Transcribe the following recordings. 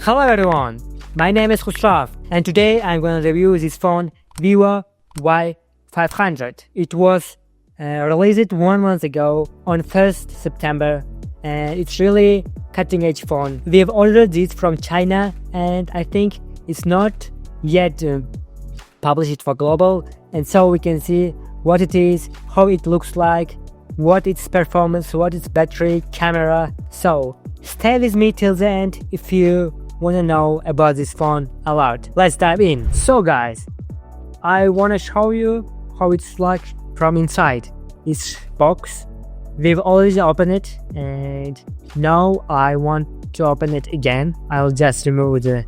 Hello everyone, my name is Khusrav and today I'm going to review this phone Vivo Y500. It was released 1 month ago on 1st September and it's really cutting edge phone. We have ordered this from China and I think it's not yet published for global, and so we can see what it is, how it looks like, what its performance, what its battery, camera. So stay with me till the end if you want to know about this phone a lot. Let's dive in. So guys, I want to show you how it's like from inside this box. We've already opened it and now I want to open it again. I'll just remove the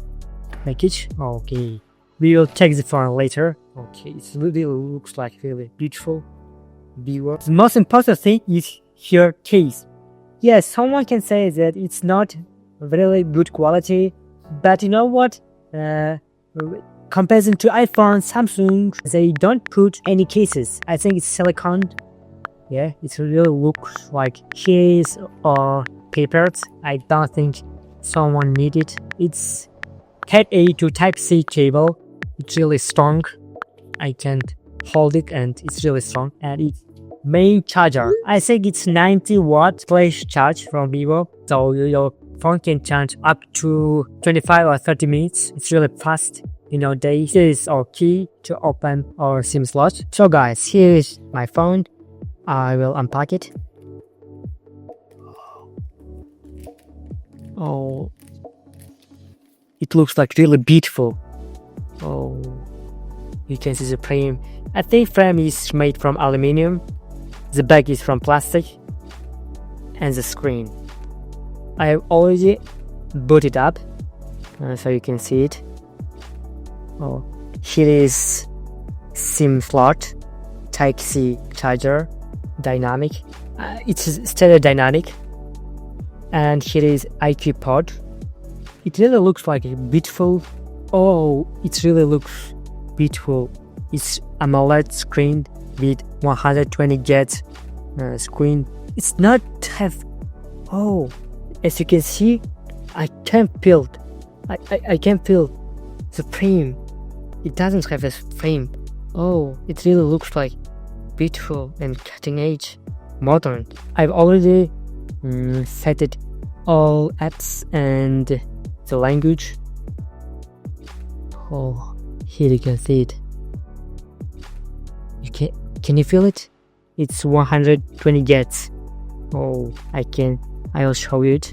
package. Okay, we will check the phone later. Okay, it really looks like really beautiful Vivo. The most important thing is your case. Yes, someone can say that it's not really good quality, but you know what? Comparison to iPhone, Samsung, they don't put any cases. I think it's silicone. Yeah, it really looks like case or papers. I don't think someone need it. It's Type A to Type C cable. It's really strong. I can't hold it and it's really strong. And it's main charger. I think it's 90 watt flash charge from Vivo. So your phone can charge up to 25 or 30 minutes. It's really fast. This is our key to open our SIM slot. So guys, here is my phone. I will unpack it. Oh, it looks like really beautiful. Oh, you can see the frame. I think frame is made from aluminium. The back is from plastic. And the screen, I have already booted up, so you can see it. Oh, here is SIM slot, Type C charger, dynamic. It's stereo dynamic. And here is IQ pod. It really looks like beautiful. Oh, it really looks beautiful. It's AMOLED screen with 120 Hz screen. It's not have. Oh, as you can see, I can feel. I can feel the frame. It doesn't have a frame. Oh, it really looks like beautiful and cutting edge, modern. I've already set it all apps and the language. Oh, here you can see it. Can you feel it? It's 120 Hz. Oh, I'll show you it.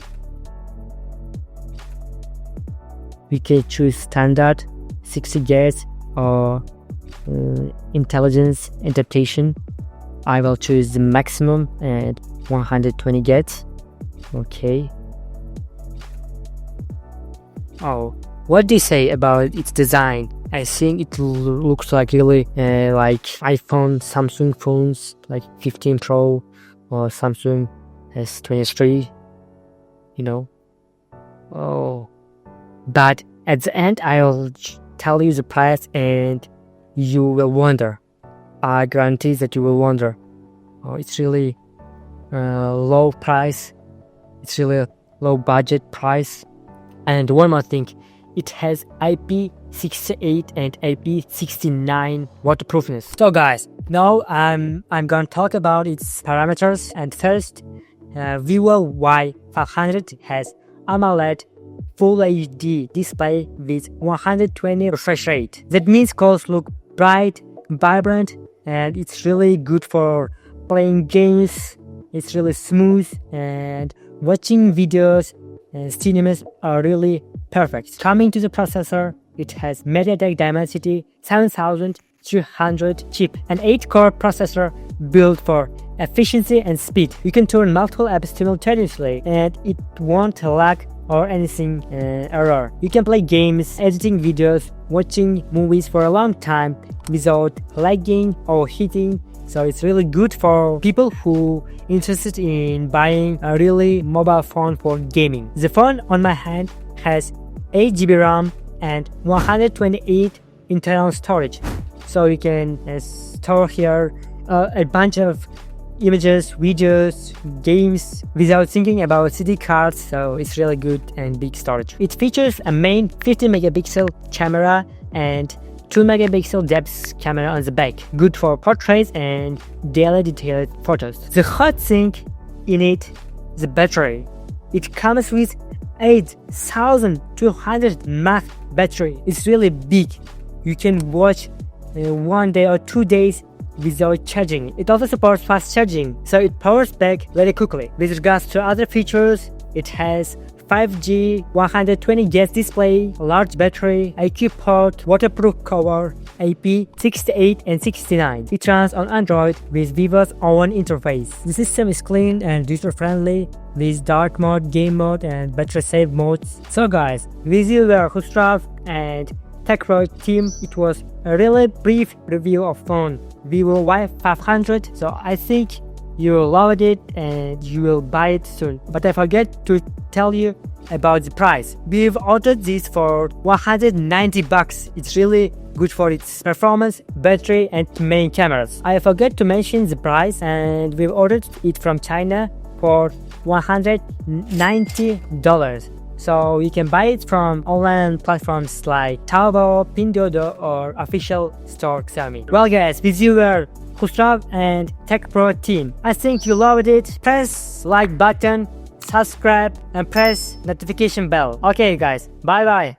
We can choose standard, 60 Hz or intelligence adaptation. I will choose the maximum and 120 Hz. Okay. Oh, what do you say about its design? I think it looks like really like iPhone, Samsung phones like 15 Pro or Samsung S23. Oh, but at the end I'll tell you the price and you will wonder. I guarantee that you will wonder. Oh, it's really low price. It's really a low budget price. And one more thing, it has IP68 and IP69 waterproofness. So guys, now I'm gonna talk about its parameters. And first, Vivo Y500 has AMOLED Full HD display with 120 refresh rate. That means colors look bright, vibrant, and it's really good for playing games. It's really smooth and watching videos and cinemas are really perfect. Coming to the processor, it has MediaTek Dimensity 7300 chip, an 8-core processor built for efficiency and speed. You can turn multiple apps simultaneously and it won't lag or anything error. You can play games, editing videos, watching movies for a long time without lagging or hitting. So it's really good for people who interested in buying a really mobile phone for gaming. The phone on my hand has 8 GB RAM and 128 internal storage. So you can store here a bunch of images, videos, games without thinking about SD cards, so it's really good and big storage. It features a main 50 megapixel camera and 2 megapixel depth camera on the back, good for portraits and daily detailed photos. The hot thing in it, the battery. It comes with 8200 mAh battery. It's really big. You can watch 1 day or 2 days without charging. It also supports fast charging, so it powers back very quickly. With regards to other features, it has 5G, 120Hz display, large battery, IQ port, waterproof cover, IP68 and 69. It runs on Android with Vivo's own interface. The system is clean and user-friendly with dark mode, game mode and battery save modes. So guys, with you were Hustrav and TechPro team. It was a really brief review of phone Vivo Y500, so I think you will love it and you will buy it soon. But I forget to tell you about the price. We've ordered this for 190 bucks. It's really good for its performance, battery and main cameras. I forgot to mention the price, and we've ordered it from China for $190. So you can buy it from online platforms like Taobao, Pinduoduo or official store Xiaomi. Well guys, with you were Hustrav and TechPro team. I think you loved it. Press like button, subscribe and press notification bell. Okay guys, bye bye.